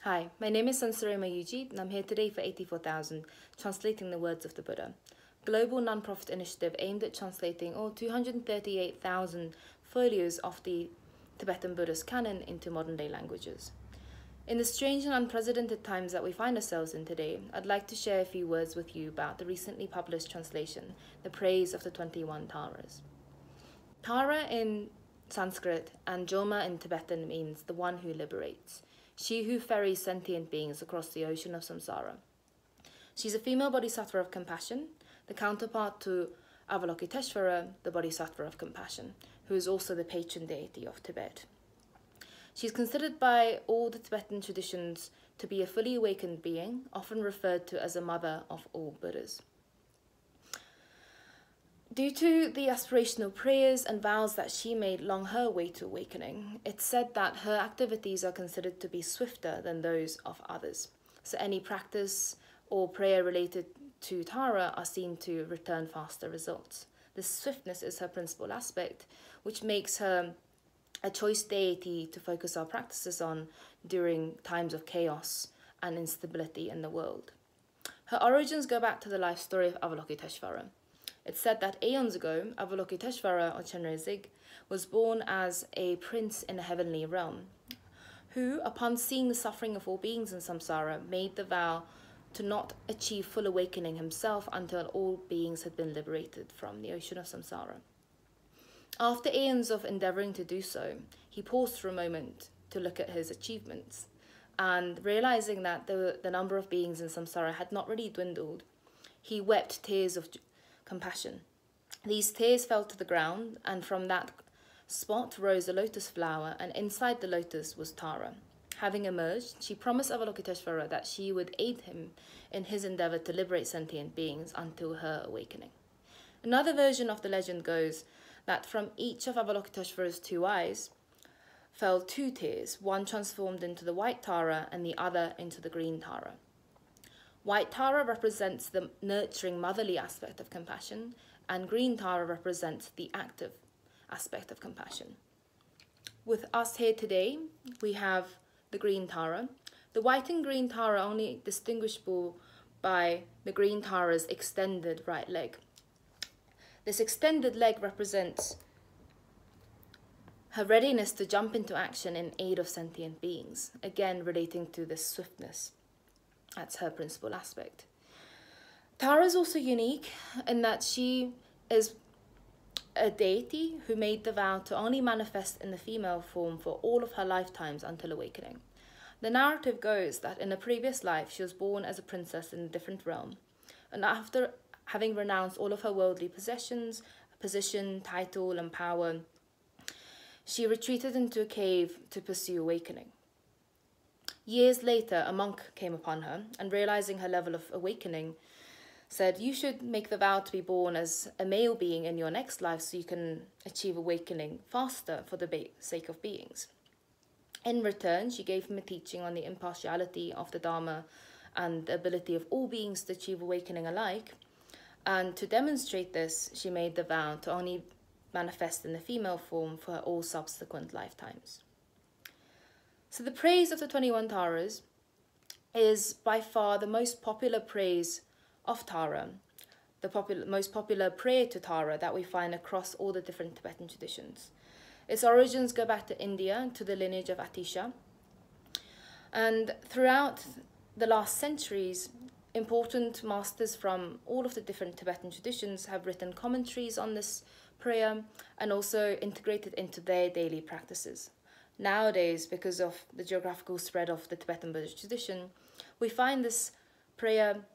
Hi, my name is Sansare Mayuji and I'm here today for 84,000, translating the words of the Buddha. Global non-profit initiative aimed at translating all 238,000 folios of the Tibetan Buddhist canon into modern-day languages. In the strange and unprecedented times that we find ourselves in today, I'd like to share a few words with you about the recently published translation, The Praise of the 21 Taras. Tara in Sanskrit and Joma in Tibetan means the one who liberates, she who ferries sentient beings across the ocean of samsara. She's a female bodhisattva of compassion, the counterpart to Avalokiteshvara, the bodhisattva of compassion, who is also the patron deity of Tibet. She's considered by all the Tibetan traditions to be a fully awakened being, often referred to as a mother of all Buddhas. Due to the aspirational prayers and vows that she made along her way to awakening, it's said that her activities are considered to be swifter than those of others. So any practice or prayer related to Tara are seen to return faster results. This swiftness is her principal aspect, which makes her a choice deity to focus our practices on during times of chaos and instability in the world. Her origins go back to the life story of Avalokiteshvara. It's said that aeons ago, Avalokiteshvara, or Chenrezig, was born as a prince in a heavenly realm, who, upon seeing the suffering of all beings in samsara, made the vow to not achieve full awakening himself until all beings had been liberated from the ocean of samsara. After aeons of endeavouring to do so, he paused for a moment to look at his achievements, and realising that the number of beings in samsara had not really dwindled, he wept tears of compassion. These tears fell to the ground, and from that spot rose a lotus flower, and inside the lotus was Tara. Having emerged, she promised Avalokiteshvara that she would aid him in his endeavour to liberate sentient beings until her awakening. Another version of the legend goes that from each of Avalokiteshvara's two eyes fell two tears, one transformed into the white Tara and the other into the green Tara. White Tara represents the nurturing motherly aspect of compassion, and green Tara represents the active aspect of compassion. With us here today, we have the green Tara. The white and green Tara are only distinguishable by the green Tara's extended right leg. This extended leg represents her readiness to jump into action in aid of sentient beings, again relating to this swiftness. That's her principal aspect. Tara is also unique in that she is a deity who made the vow to only manifest in the female form for all of her lifetimes until awakening. The narrative goes that in a previous life she was born as a princess in a different realm, and after having renounced all of her worldly possessions, position, title, and power, she retreated into a cave to pursue awakening. Years later, a monk came upon her and, realizing her level of awakening, said, "You should make the vow to be born as a male being in your next life so you can achieve awakening faster for the sake of beings." In return, she gave him a teaching on the impartiality of the Dharma and the ability of all beings to achieve awakening alike. And to demonstrate this, she made the vow to only manifest in the female form for all subsequent lifetimes. So the praise of the 21 Taras is by far the most popular praise of Tara, the most popular prayer to Tara that we find across all the different Tibetan traditions. Its origins go back to India, to the lineage of Atisha. And throughout the last centuries, important masters from all of the different Tibetan traditions have written commentaries on this prayer and also integrated into their daily practices. Nowadays, because of the geographical spread of the Tibetan Buddhist tradition, we find this prayer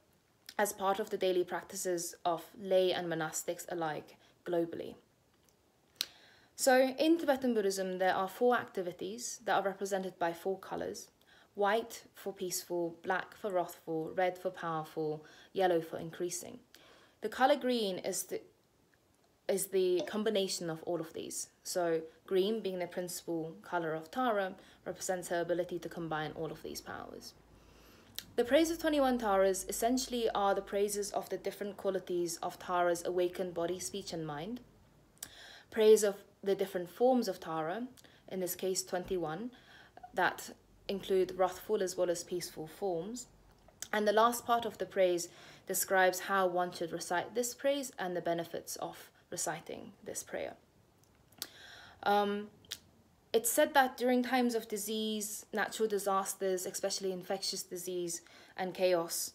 as part of the daily practices of lay and monastics alike globally. So in Tibetan Buddhism, there are 4 activities that are represented by 4 colours: white for peaceful, black for wrathful, red for powerful, yellow for increasing. The colour green is the combination of all of these. So green, being the principal colour of Tara, represents her ability to combine all of these powers. The praise of 21 Taras essentially are the praises of the different qualities of Tara's awakened body, speech and mind. Praise of the different forms of Tara, in this case 21, that include wrathful as well as peaceful forms. And the last part of the praise describes how one should recite this praise and the benefits of reciting this prayer. It's said that during times of disease, natural disasters, especially infectious disease and chaos,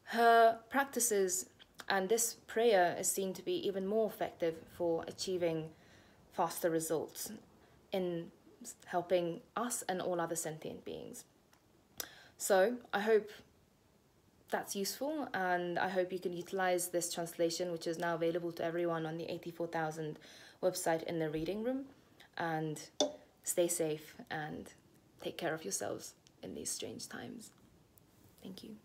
her practices and this prayer is seen to be even more effective for achieving faster results in helping us and all other sentient beings. So I hope that's useful, and I hope you can utilize this translation, which is now available to everyone on the 84,000 website in the reading room. And stay safe and take care of yourselves in these strange times. Thank you.